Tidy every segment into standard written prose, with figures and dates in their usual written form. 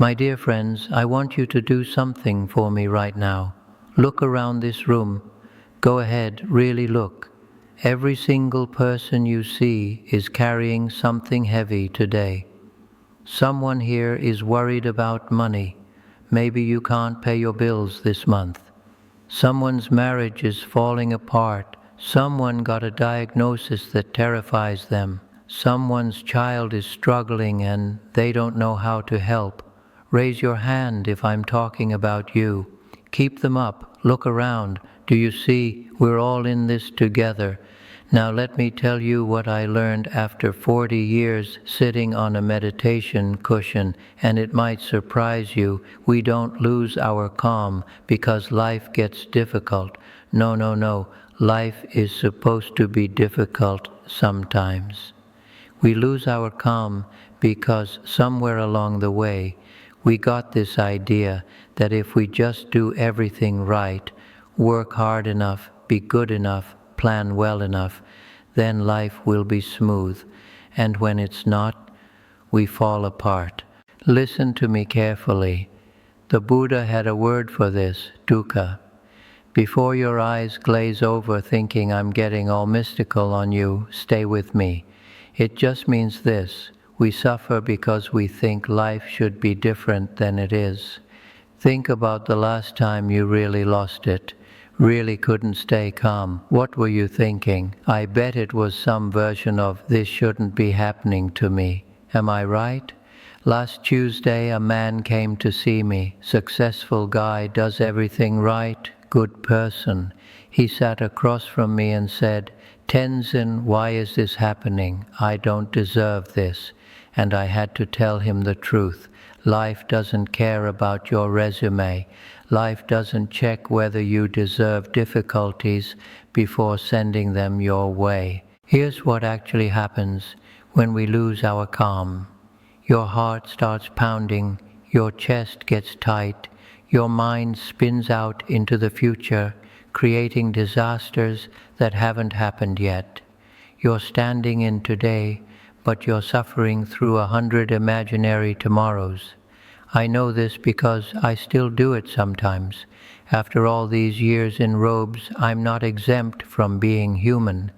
My dear friends, I want you to do something for me right now. Look around this room. Go ahead, really look. Every single person you see is carrying something heavy today. Someone here is worried about money. Maybe you can't pay your bills this month. Someone's marriage is falling apart. Someone got a diagnosis that terrifies them. Someone's child is struggling and they don't know how to help. Raise your hand if I'm talking about you. Keep them up. Look around. Do you see? We're all in this together. Now let me tell you what I learned after 40 years sitting on a meditation cushion, and it might surprise you. We don't lose our calm because life gets difficult. No, no, no. Life is supposed to be difficult sometimes. We lose our calm because somewhere along the way we got this idea that if we just do everything right, work hard enough, be good enough, plan well enough, then life will be smooth. And when it's not, we fall apart. Listen to me carefully. The Buddha had a word for this, dukkha. Before your eyes glaze over thinking I'm getting all mystical on you, stay with me. It just means this. We suffer because we think life should be different than it is. Think about the last time you really lost it, really couldn't stay calm. What were you thinking? I bet it was some version of this shouldn't be happening to me. Am I right? Last Tuesday a man came to see me. Successful guy, does everything right, good person. He sat across from me and said, "Tenzin, why is this happening? I don't deserve this." And I had to tell him the truth. Life doesn't care about your resume. Life doesn't check whether you deserve difficulties before sending them your way. Here's what actually happens when we lose our calm. Your heart starts pounding, your chest gets tight, your mind spins out into the future, creating disasters that haven't happened yet. You're standing in today, but you're suffering through 100 imaginary tomorrows. I know this because I still do it sometimes. After all these years in robes, I'm not exempt from being human.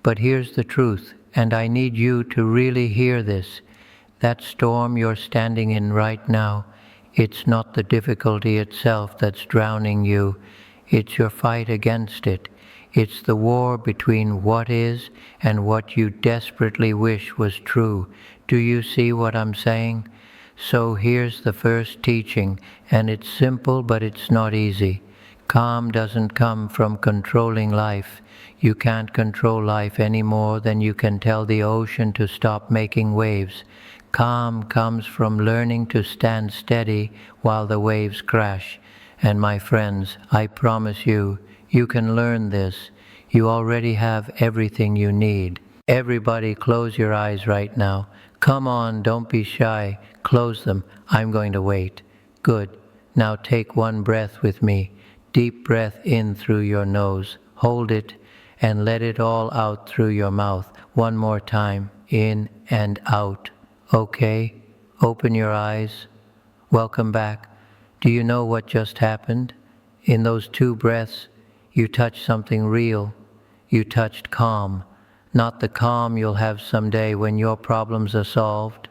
But here's the truth, and I need you to really hear this. That storm you're standing in right now, it's not the difficulty itself that's drowning you. It's your fight against it. It's the war between what is and what you desperately wish was true. Do you see what I'm saying? So here's the first teaching, and it's simple but it's not easy. Calm doesn't come from controlling life. You can't control life any more than you can tell the ocean to stop making waves. Calm comes from learning to stand steady while the waves crash. And my friends, I promise you, you can learn this. You already have everything you need. Everybody close your eyes right now. Come on, don't be shy. Close them. I'm going to wait. Good. Now take one breath with me. Deep breath in through your nose. Hold it and let it all out through your mouth. One more time. In and out. Okay? Open your eyes. Welcome back. Do you know what just happened? In those 2 breaths, you touched something real. You touched calm. Not the calm you'll have someday when your problems are solved.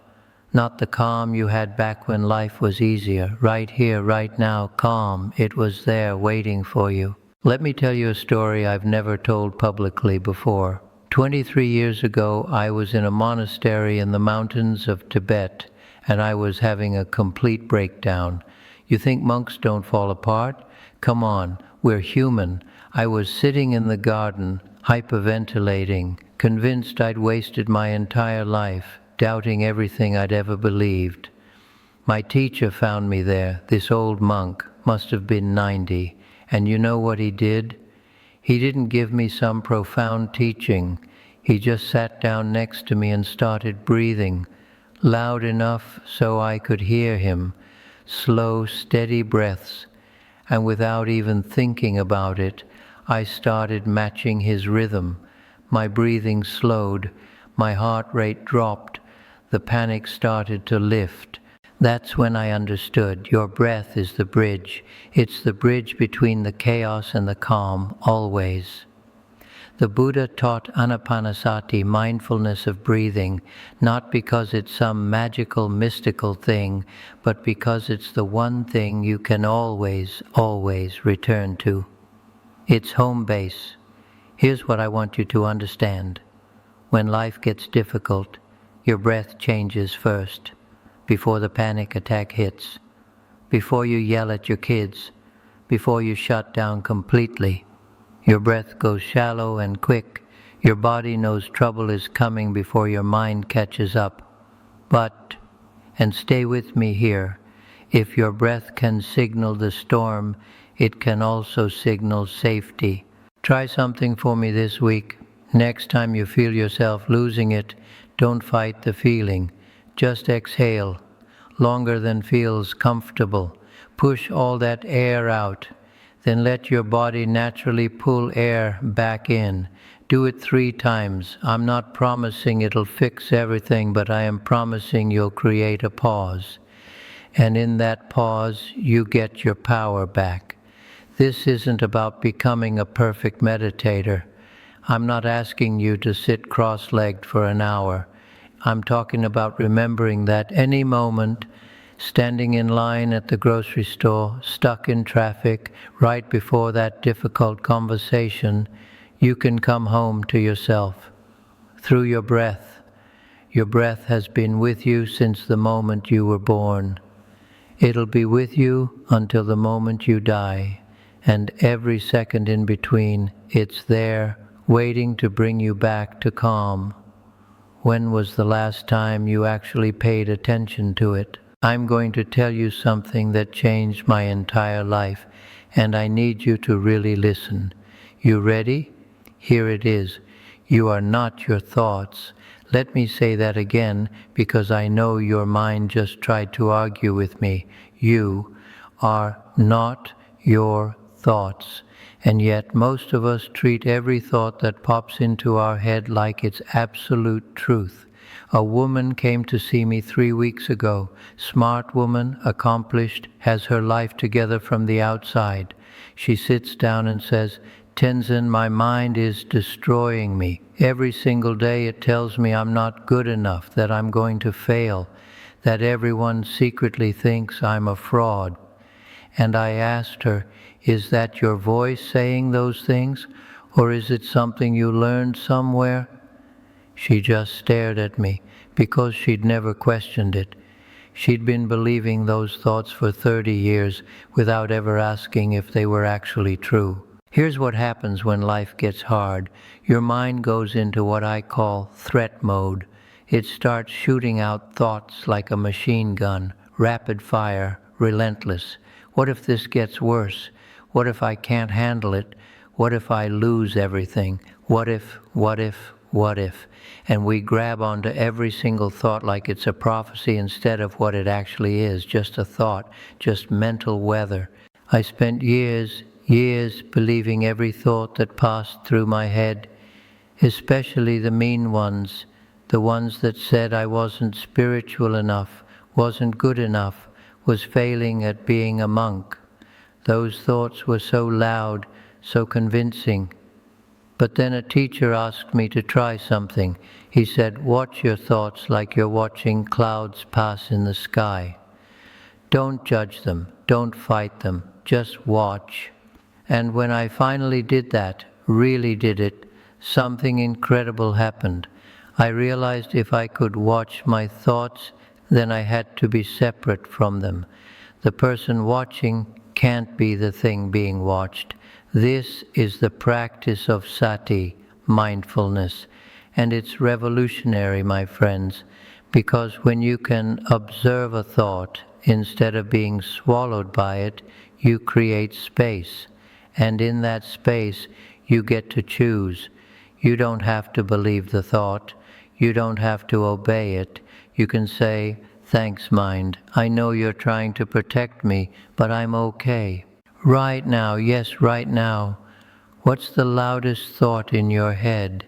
Not the calm you had back when life was easier. Right here, right now, calm. It was there waiting for you. Let me tell you a story I've never told publicly before. 23 years ago, I was in a monastery in the mountains of Tibet, and I was having a complete breakdown. You think monks don't fall apart? Come on, we're human. I was sitting in the garden, hyperventilating, convinced I'd wasted my entire life, doubting everything I'd ever believed. My teacher found me there, this old monk, must have been 90, and you know what he did? He didn't give me some profound teaching. He just sat down next to me and started breathing, loud enough so I could hear him, slow, steady breaths, and without even thinking about it, I started matching his rhythm. My breathing slowed, my heart rate dropped, the panic started to lift. That's when I understood your breath is the bridge. It's the bridge between the chaos and the calm, always. The Buddha taught anapanasati, mindfulness of breathing, not because it's some magical, mystical thing, but because it's the one thing you can always, always return to. It's home base. Here's what I want you to understand. When life gets difficult, your breath changes first, before the panic attack hits, before you yell at your kids, before you shut down completely. Your breath goes shallow and quick. Your body knows trouble is coming before your mind catches up. But, and stay with me here, if your breath can signal the storm, it can also signal safety. Try something for me this week. Next time you feel yourself losing it, don't fight the feeling. Just exhale, longer than feels comfortable. Push all that air out. Then let your body naturally pull air back in. Do it 3 times. I'm not promising it'll fix everything, but I am promising you'll create a pause. And in that pause, you get your power back. This isn't about becoming a perfect meditator. I'm not asking you to sit cross-legged for an hour. I'm talking about remembering that any moment, standing in line at the grocery store, stuck in traffic, right before that difficult conversation, you can come home to yourself through your breath. Your breath has been with you since the moment you were born. It'll be with you until the moment you die, and every second in between, it's there, waiting to bring you back to calm. When was the last time you actually paid attention to it? I'm going to tell you something that changed my entire life, and I need you to really listen. You ready? Here it is. You are not your thoughts. Let me say that again, because I know your mind just tried to argue with me. You are not your thoughts. And yet most of us treat every thought that pops into our head like it's absolute truth. A woman came to see me 3 weeks ago. Smart woman, accomplished, has her life together from the outside. She sits down and says, "Tenzin, my mind is destroying me. Every single day it tells me I'm not good enough, that I'm going to fail, that everyone secretly thinks I'm a fraud." And I asked her, "Is that your voice saying those things, or is it something you learned somewhere?" She just stared at me, because she'd never questioned it. She'd been believing those thoughts for 30 years without ever asking if they were actually true. Here's what happens when life gets hard. Your mind goes into what I call threat mode. It starts shooting out thoughts like a machine gun, rapid fire, relentless. What if this gets worse? What if I can't handle it? What if I lose everything? What if? And we grab onto every single thought like it's a prophecy instead of what it actually is, just a thought, just mental weather. I spent years believing every thought that passed through my head, especially the mean ones, the ones that said I wasn't spiritual enough, wasn't good enough, was failing at being a monk. Those thoughts were so loud, so convincing. But then a teacher asked me to try something. He said, "Watch your thoughts like you're watching clouds pass in the sky. Don't judge them, don't fight them, just watch." And when I finally did that, really did it, something incredible happened. I realized if I could watch my thoughts, then I had to be separate from them. The person watching can't be the thing being watched. This is the practice of sati, mindfulness, and it's revolutionary, my friends, because when you can observe a thought instead of being swallowed by it, you create space, and in that space you get to choose. You don't have to believe the thought, you don't have to obey it. You can say, "Thanks, mind, I know you're trying to protect me, but I'm okay." Right now, yes, right now, what's the loudest thought in your head?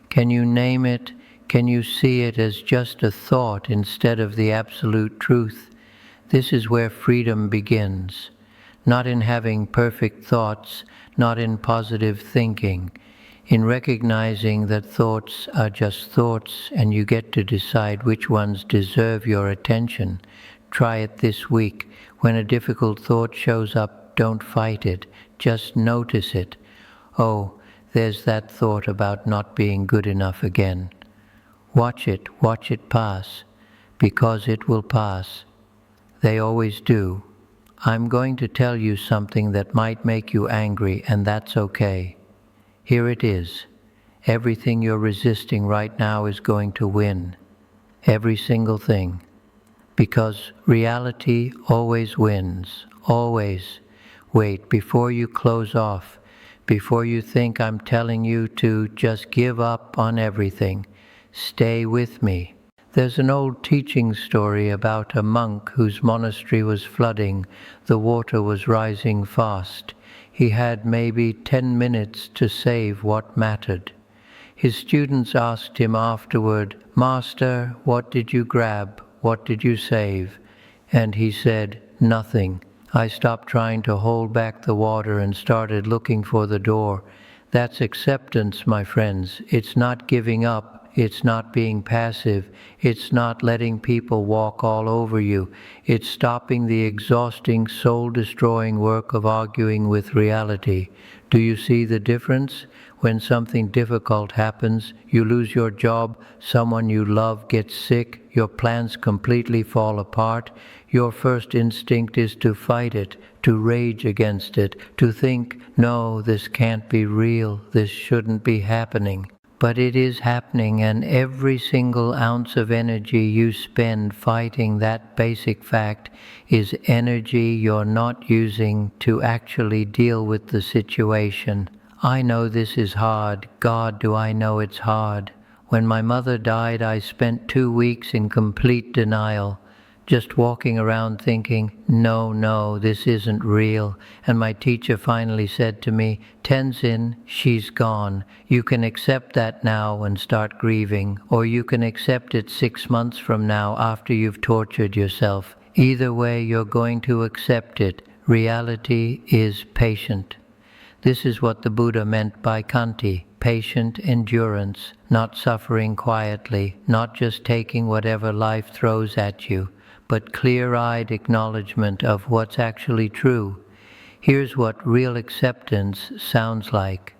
Can you name it? Can you see it as just a thought instead of the absolute truth? This is where freedom begins. Not in having perfect thoughts, not in positive thinking, in recognizing that thoughts are just thoughts and you get to decide which ones deserve your attention. Try it this week. When a difficult thought shows up, don't fight it. Just notice it. Oh, there's that thought about not being good enough again. Watch it pass, because it will pass. They always do. I'm going to tell you something that might make you angry, and that's okay. Here it is. Everything you're resisting right now is going to win. Every single thing. Because reality always wins. Always. Wait, before you close off, before you think I'm telling you to just give up on everything, stay with me. There's an old teaching story about a monk whose monastery was flooding. The water was rising fast. He had maybe 10 minutes to save what mattered. His students asked him afterward, "Master, what did you grab? What did you save?" And he said, "Nothing. I stopped trying to hold back the water and started looking for the door." That's acceptance, my friends. It's not giving up. It's not being passive. It's not letting people walk all over you. It's stopping the exhausting, soul-destroying work of arguing with reality. Do you see the difference? When something difficult happens, you lose your job, someone you love gets sick, your plans completely fall apart, your first instinct is to fight it, to rage against it, to think, no, this can't be real, this shouldn't be happening. But it is happening, and every single ounce of energy you spend fighting that basic fact is energy you're not using to actually deal with the situation. I know this is hard. God, do I know it's hard. When my mother died, I spent 2 weeks in complete denial, just walking around thinking, no, this isn't real. And my teacher finally said to me, "Tenzin, she's gone. You can accept that now and start grieving, or you can accept it 6 months from now after you've tortured yourself. Either way, you're going to accept it. Reality is patient." This is what the Buddha meant by Khanti, patient endurance, not suffering quietly, not just taking whatever life throws at you, but clear-eyed acknowledgement of what's actually true. Here's what real acceptance sounds like.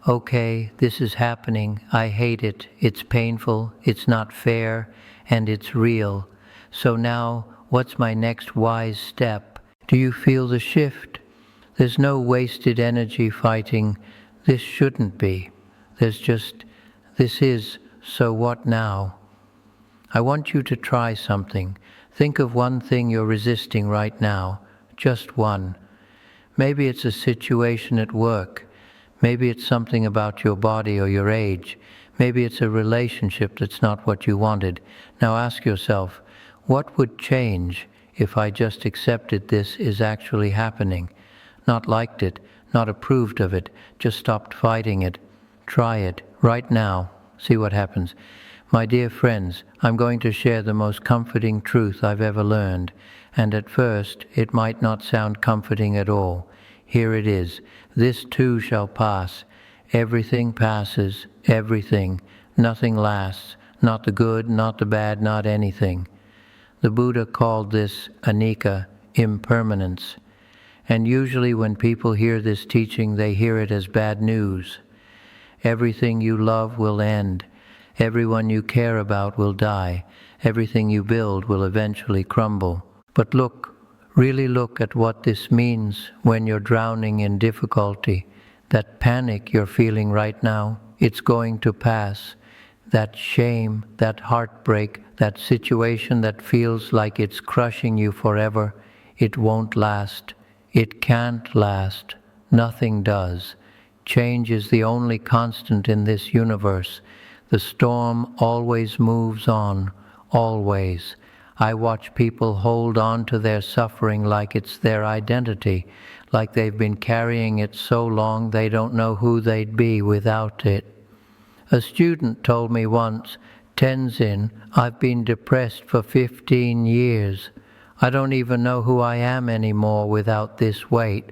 Okay, this is happening, I hate it, it's painful, it's not fair, and it's real. So now, what's my next wise step? Do you feel the shift? There's no wasted energy fighting, this shouldn't be. There's just, this is, so what now? I want you to try something. Think of one thing you're resisting right now, just one. Maybe it's a situation at work. Maybe it's something about your body or your age. Maybe it's a relationship that's not what you wanted. Now ask yourself, what would change if I just accepted this is actually happening? Not liked it, not approved of it, just stopped fighting it. Try it right now. See what happens. My dear friends, I'm going to share the most comforting truth I've ever learned, and at first it might not sound comforting at all. Here it is. This too shall pass. Everything passes, everything. Nothing lasts, not the good, not the bad, not anything. The Buddha called this anicca, impermanence. And usually when people hear this teaching, they hear it as bad news. Everything you love will end. Everyone you care about will die. Everything you build will eventually crumble. But look, really look at what this means when you're drowning in difficulty. That panic you're feeling right now, it's going to pass. That shame, that heartbreak, that situation that feels like it's crushing you forever, it won't last. It can't last. Nothing does. Change is the only constant in this universe. The storm always moves on, always. I watch people hold on to their suffering like it's their identity, like they've been carrying it so long they don't know who they'd be without it. A student told me once, "Tenzin, I've been depressed for 15 years. I don't even know who I am anymore without this weight.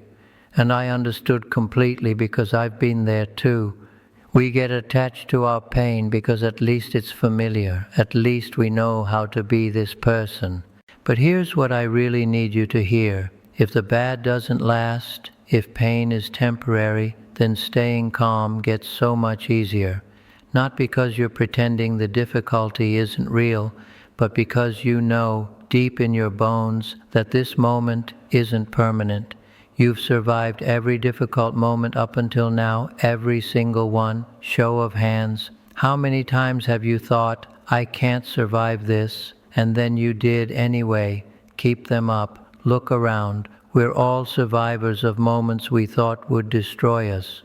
And I understood completely because I've been there too. We get attached to our pain because at least it's familiar. At least we know how to be this person. But here's what I really need you to hear. If the bad doesn't last, if pain is temporary, then staying calm gets so much easier. Not because you're pretending the difficulty isn't real, but because you know deep in your bones that this moment isn't permanent. You've survived every difficult moment up until now, every single one. Show of hands. How many times have you thought, I can't survive this? And then you did anyway. Keep them up. Look around. We're all survivors of moments we thought would destroy us.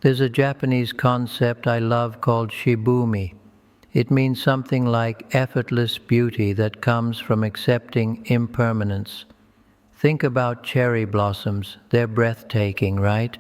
There's a Japanese concept I love called shibumi. It means something like effortless beauty that comes from accepting impermanence. Think about cherry blossoms. They're breathtaking, right?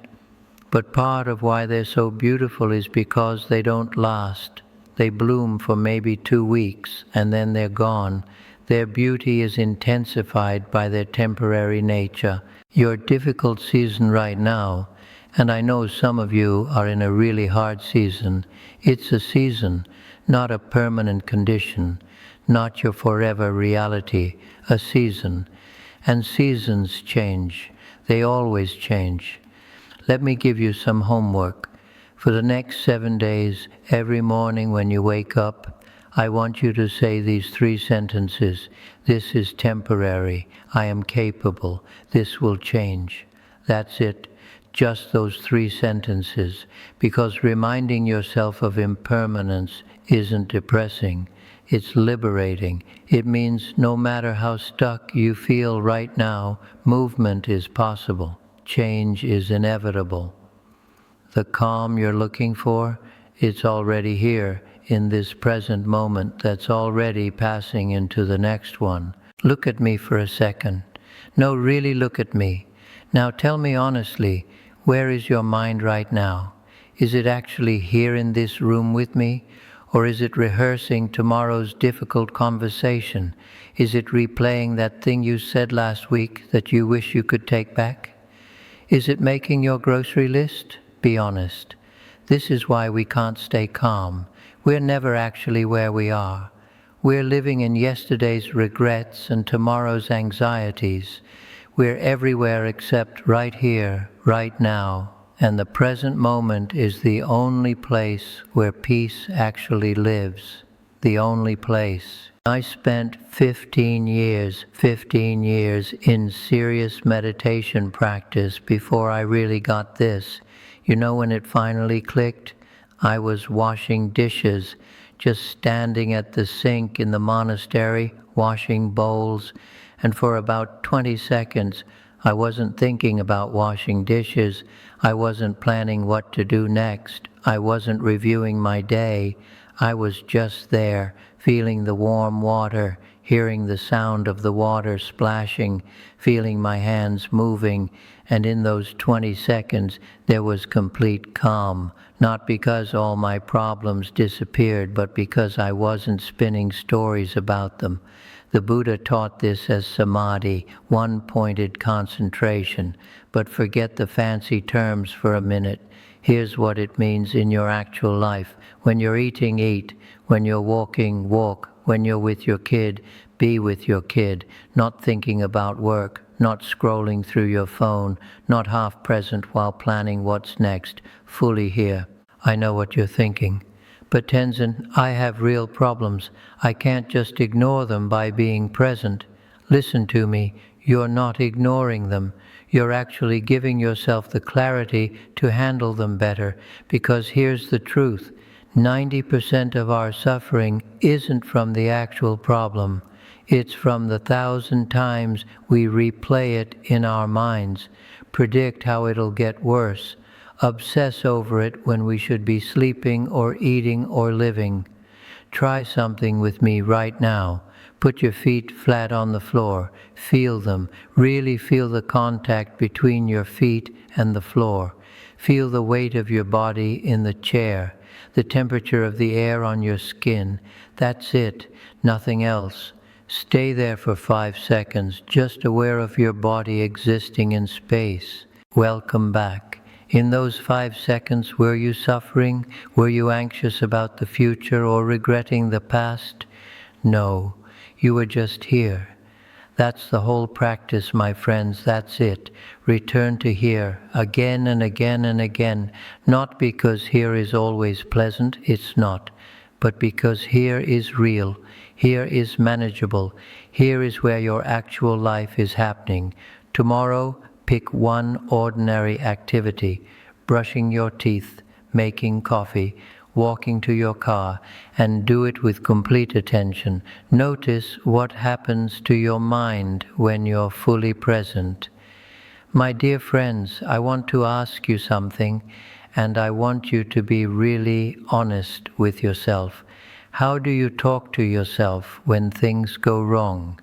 But part of why they're so beautiful is because they don't last. They bloom for maybe 2 weeks, and then they're gone. Their beauty is intensified by their temporary nature. Your difficult season right now, and I know some of you are in a really hard season, it's a season, not a permanent condition, not your forever reality, a season. And seasons change. They always change. Let me give you some homework. For the next 7 days, every morning when you wake up, I want you to say these 3 sentences. This is temporary. I am capable. This will change. That's it. Just those 3 sentences. Because reminding yourself of impermanence isn't depressing. It's liberating. It means no matter how stuck you feel right now, movement is possible. Change is inevitable. The calm you're looking for, it's already here in this present moment that's already passing into the next one. Look at me for a second. No, really look at me. Now tell me honestly, where is your mind right now? Is it actually here in this room with me? Or is it rehearsing tomorrow's difficult conversation? Is it replaying that thing you said last week that you wish you could take back? Is it making your grocery list? Be honest. This is why we can't stay calm. We're never actually where we are. We're living in yesterday's regrets and tomorrow's anxieties. We're everywhere except right here, right now. And the present moment is the only place where peace actually lives. The only place. I spent 15 years in serious meditation practice before I really got this. You know when it finally clicked? I was washing dishes, just standing at the sink in the monastery, washing bowls, and for about 20 seconds, I wasn't thinking about washing dishes. I wasn't planning what to do next. I wasn't reviewing my day. I was just there, feeling the warm water, hearing the sound of the water splashing, feeling my hands moving, and in those 20 seconds there was complete calm, not because all my problems disappeared, but because I wasn't spinning stories about them. The Buddha taught this as samadhi, one-pointed concentration, but forget the fancy terms for a minute. Here's what it means in your actual life. When you're eating, eat. When you're walking, walk. When you're with your kid, be with your kid, not thinking about work, not scrolling through your phone, not half present while planning what's next, fully here. I know what you're thinking. But Tenzin, I have real problems. I can't just ignore them by being present. Listen to me. You're not ignoring them. You're actually giving yourself the clarity to handle them better. Because here's the truth. 90% of our suffering isn't from the actual problem. It's from the 1,000 times we replay it in our minds, predict how it'll get worse, obsess over it when we should be sleeping or eating or living. Try something with me right now. Put your feet flat on the floor. Feel them. Really feel the contact between your feet and the floor. Feel the weight of your body in the chair, the temperature of the air on your skin. That's it. Nothing else. Stay there for 5 seconds, just aware of your body existing in space. Welcome back. In those 5 seconds, were you suffering? Were you anxious about the future or regretting the past? No, you were just here. That's the whole practice, my friends, that's it. Return to here, again and again and again, not because here is always pleasant, it's not, but because here is real, here is manageable, here is where your actual life is happening. Tomorrow, pick one ordinary activity, brushing your teeth, making coffee, walking to your car, and do it with complete attention. Notice what happens to your mind when you're fully present. My dear friends, I want to ask you something, and I want you to be really honest with yourself. How do you talk to yourself when things go wrong?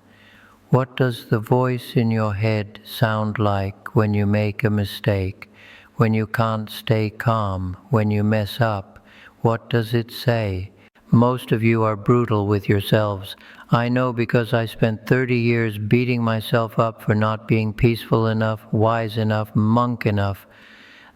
What does the voice in your head sound like when you make a mistake, when you can't stay calm, when you mess up? What does it say? Most of you are brutal with yourselves. I know because I spent 30 years beating myself up for not being peaceful enough, wise enough, monk enough.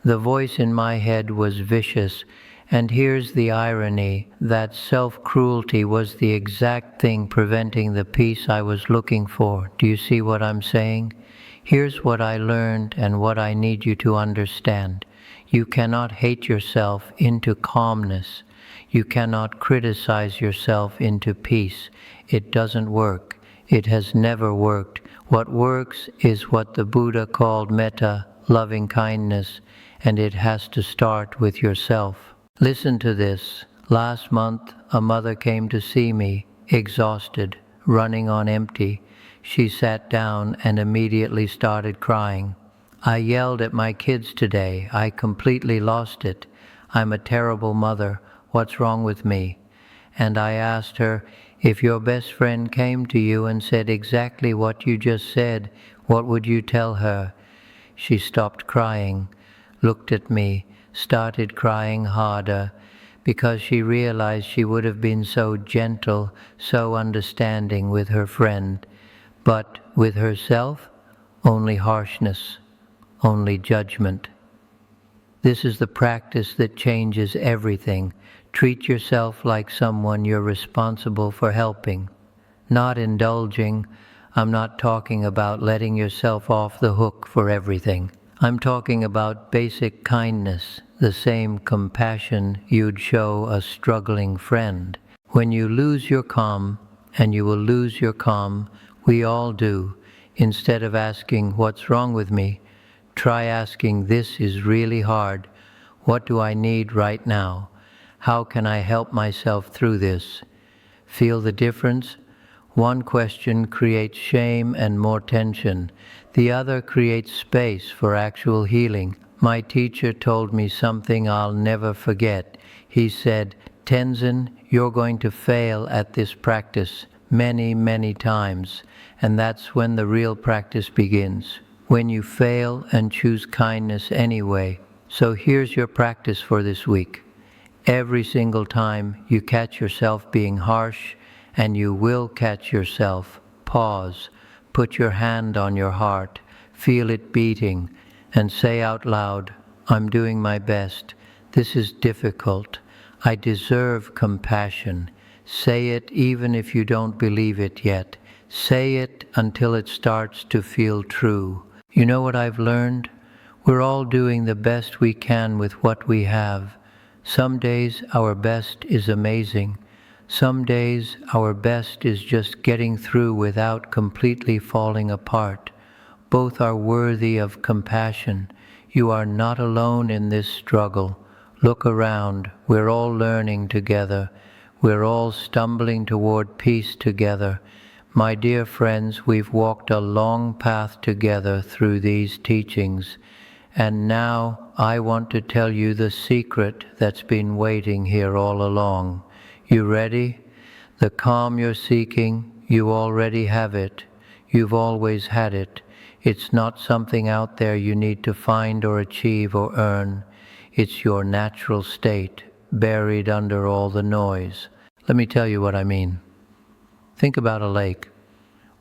The voice in my head was vicious. And here's the irony, that self-cruelty was the exact thing preventing the peace I was looking for. Do you see what I'm saying? Here's what I learned and what I need you to understand. You cannot hate yourself into calmness. You cannot criticize yourself into peace. It doesn't work. It has never worked. What works is what the Buddha called metta, loving kindness, and it has to start with yourself. Listen to this. Last month, a mother came to see me, exhausted, running on empty. She sat down and immediately started crying. I yelled at my kids today. I completely lost it. I'm a terrible mother. What's wrong with me? And I asked her, if your best friend came to you and said exactly what you just said, what would you tell her? She stopped crying, looked at me, started crying harder, because she realized she would have been so gentle, so understanding with her friend. But with herself, only harshness, only judgment. This is the practice that changes everything. Treat yourself like someone you're responsible for helping, not indulging. I'm not talking about letting yourself off the hook for everything. I'm talking about basic kindness, the same compassion you'd show a struggling friend. When you lose your calm, and you will lose your calm, we all do, instead of asking, what's wrong with me? Try asking, this is really hard. What do I need right now? How can I help myself through this? Feel the difference? One question creates shame and more tension. The other creates space for actual healing. My teacher told me something I'll never forget. He said, Tenzin, you're going to fail at this practice many, many times. And that's when the real practice begins. When you fail and choose kindness anyway. So here's your practice for this week. Every single time you catch yourself being harsh, and you will catch yourself, pause, put your hand on your heart, feel it beating, and say out loud, I'm doing my best. This is difficult. I deserve compassion. Say it even if you don't believe it yet. Say it until it starts to feel true. You know what I've learned? We're all doing the best we can with what we have. Some days our best is amazing. Some days our best is just getting through without completely falling apart. Both are worthy of compassion. You are not alone in this struggle. Look around. We're all learning together. We're all stumbling toward peace together. My dear friends, we've walked a long path together through these teachings. And now I want to tell you the secret that's been waiting here all along. You ready? The calm you're seeking, you already have it. You've always had it. It's not something out there you need to find or achieve or earn. It's your natural state, buried under all the noise. Let me tell you what I mean. Think about a lake.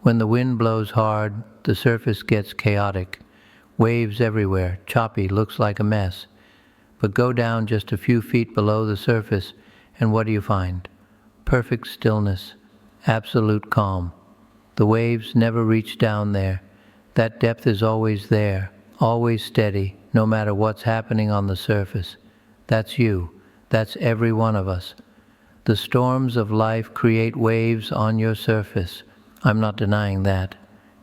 When the wind blows hard, the surface gets chaotic. Waves everywhere, choppy, looks like a mess. But go down just a few feet below the surface, and what do you find? Perfect stillness, absolute calm. The waves never reach down there. That depth is always there, always steady, no matter what's happening on the surface. That's you. That's every one of us. The storms of life create waves on your surface. I'm not denying that.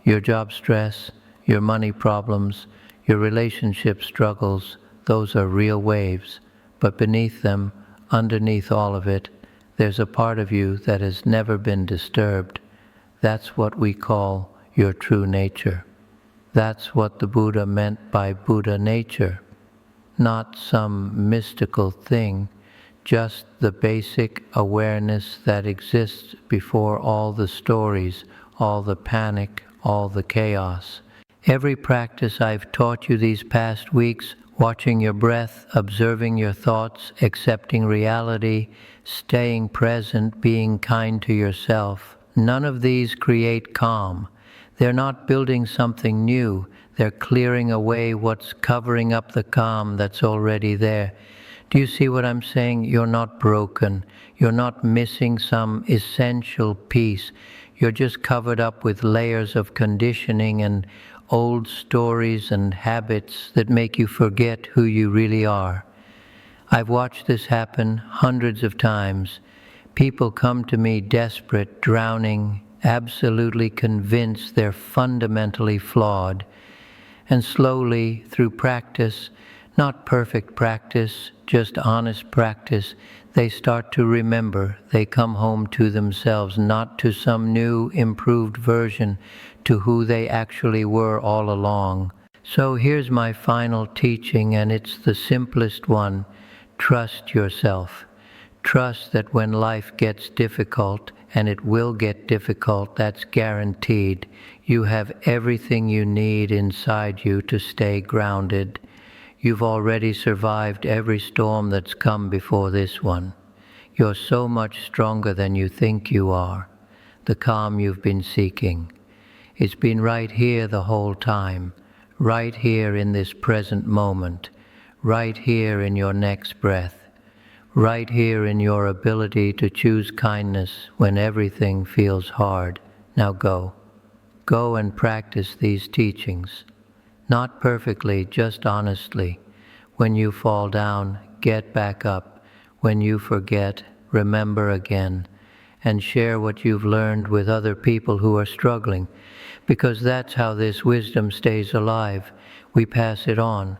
Your job stress, your money problems, your relationship struggles, those are real waves. But beneath them, underneath all of it, there's a part of you that has never been disturbed. That's what we call your true nature. That's what the Buddha meant by Buddha nature. Not some mystical thing, just the basic awareness that exists before all the stories, all the panic, all the chaos. Every practice I've taught you these past weeks, watching your breath, observing your thoughts, accepting reality, staying present, being kind to yourself, none of these create calm. They're not building something new. They're clearing away what's covering up the calm that's already there. Do you see what I'm saying? You're not broken. You're not missing some essential piece. You're just covered up with layers of conditioning and old stories and habits that make you forget who you really are. I've watched this happen hundreds of times. People come to me desperate, drowning, absolutely convinced they're fundamentally flawed. And slowly, through practice, not perfect practice, just honest practice, they start to remember. They come home to themselves, not to some new, improved version, to who they actually were all along. So here's my final teaching, and it's the simplest one. Trust yourself. Trust that when life gets difficult, and it will get difficult, that's guaranteed, you have everything you need inside you to stay grounded. You've already survived every storm that's come before this one. You're so much stronger than you think you are. The calm you've been seeking. It's been right here the whole time, right here in this present moment, right here in your next breath, right here in your ability to choose kindness when everything feels hard. Now go. Go and practice these teachings. Not perfectly, just honestly. When you fall down, get back up. When you forget, remember again. And share what you've learned with other people who are struggling. Because that's how this wisdom stays alive. We pass it on.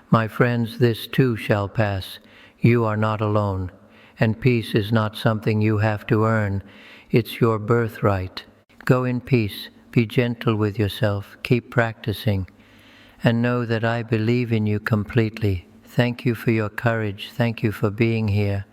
My friends, this too shall pass. You are not alone. And peace is not something you have to earn. It's your birthright. Go in peace. Be gentle with yourself. Keep practicing. And know that I believe in you completely. Thank you for your courage. Thank you for being here.